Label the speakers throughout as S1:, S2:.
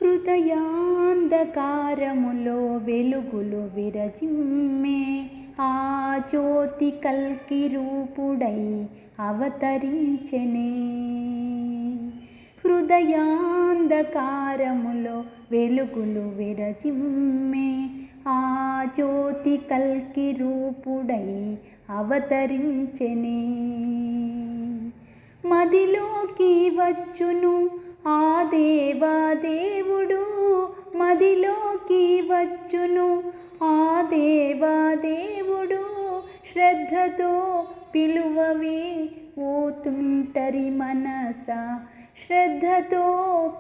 S1: హృదయాంధకారములో వెలుగులు విరజిమ్మే ఆ జ్యోతి కల్కి రూపుడై అవతరించెనే. హృదయాంధకారములో వెలుగులు విరజిమ్మే ఆ జ్యోతి కల్కి రూపుడై అవతరించెనే. మదిలోకి వచ్చును ఆ దేవాదేవుడు, మదిలోకి వచ్చును ఆ దేవాదేవుడు, శ్రద్ధతో పిలువవే ఓ తుంటరి మనసా, శ్రద్ధతో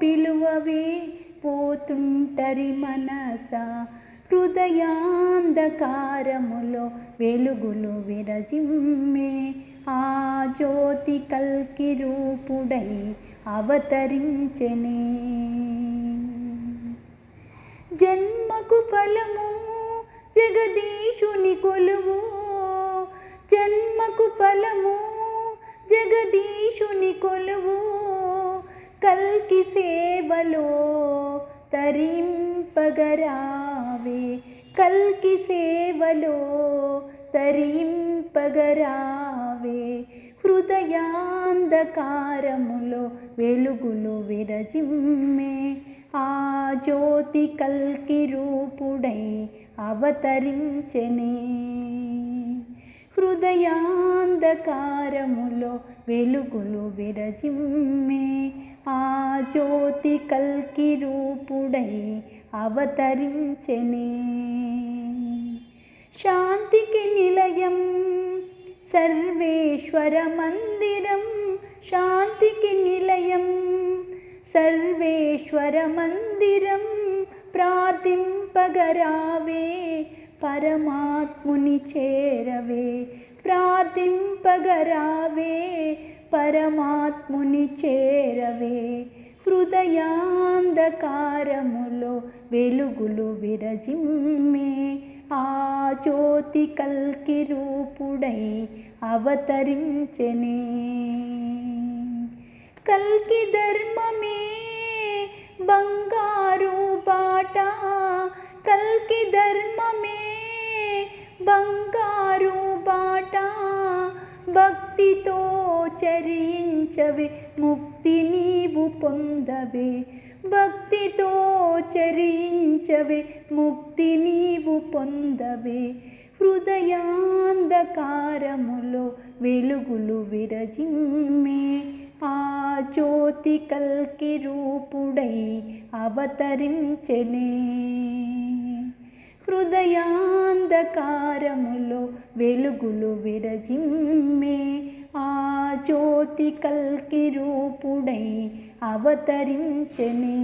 S1: పిలువవే ఓ తుంటరి మనసా. హృదయాంధకారములో వెలుగులు విరజిమ్మే ఆ జ్యోతి కల్కి రూపుడై అవతరించెనే. జన్మకు ఫలము జగదీశుని కొలువు, జన్మకు ఫలము జగదీశుని కొలువు, కల్కి సేవలో తరింపగరావే, కల్కి సేవలో తరింపగరావే. హృదయాంధకారములో వెలుగులు విరజిమ్మే ఆ జ్యోతి కల్కి రూపుడై అవతరించెనే. హృదయాంధకారములో వెలుగులు విరజిమ్మే ఆ జ్యోతి కల్కి రూపుడై అవతరించెనే. శాంతికి నిలయం సర్వేశ్వర మందిరం, శాంతికి నిలయం సర్వేశ్వర మందిరం, ప్రార్థింపగరావే పరమాత్ముని చేరవే, ప్రార్థింపగరావే పరమాత్ముని చేరవే. హృదయాంధకారములో వెలుగులు విరజిమ్మే ఆ జ్యోతి కల్కి రూపుడై అవతరించెనే. కల్కి ధర్మమే బంగారు బాట, కల్కి ధర్మమే బంగారు బాట, భక్తితో చరించవే ముక్తి నీవు పొందవే, భక్తితో చరించవే ముక్తి నీవు పొందవే. హృదయాంధకారములో వెలుగులు విరజిమ్మే ఆ జ్యోతి కల్కి రూపుడై అవతరించెనే. హృదయాంధకారములో వెలుగులు విరజిమ్మే ఆ జ్యోతి కల్కి రూపుడై అవతరించెనే.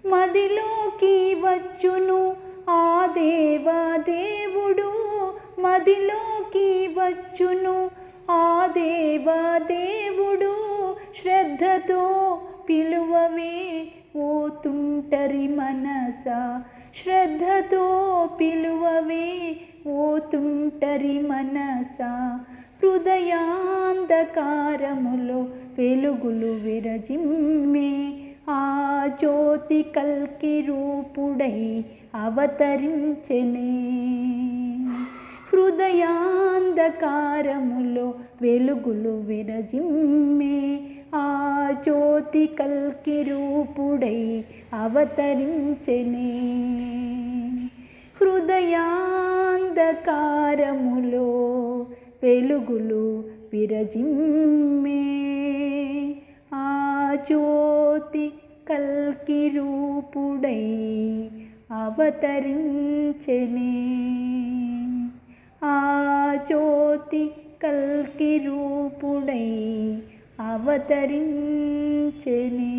S1: మదిలోకి వచ్చును ఆ దేవాదేవుడు, మదిలోకి వచ్చును ఆ దేవాదేవుడు, శ్రద్ధతో పిలువవే ఓ తుంటరి మనసా, శ్రద్ధతో పిలువవే ఓ తుంటరి మనసా. హృదయాంధకారములో వెలుగులు విరజిమ్మే ఆ జ్యోతి కల్కి రూపుడై అవతరించెనే. హృదయాంధకారములో వెలుగులు విరజిమ్మే ఆ జ్యోతి కల్కి రూపుడై అవతరించెనే. హృదయాంధకారములో వెలుగులు విరజిమ్మే ఆ జ్యోతి కల్కి రూపుడై అవతరించెనే. ఆ జ్యోతి కల్కి రూపుడై అవతరించెనే.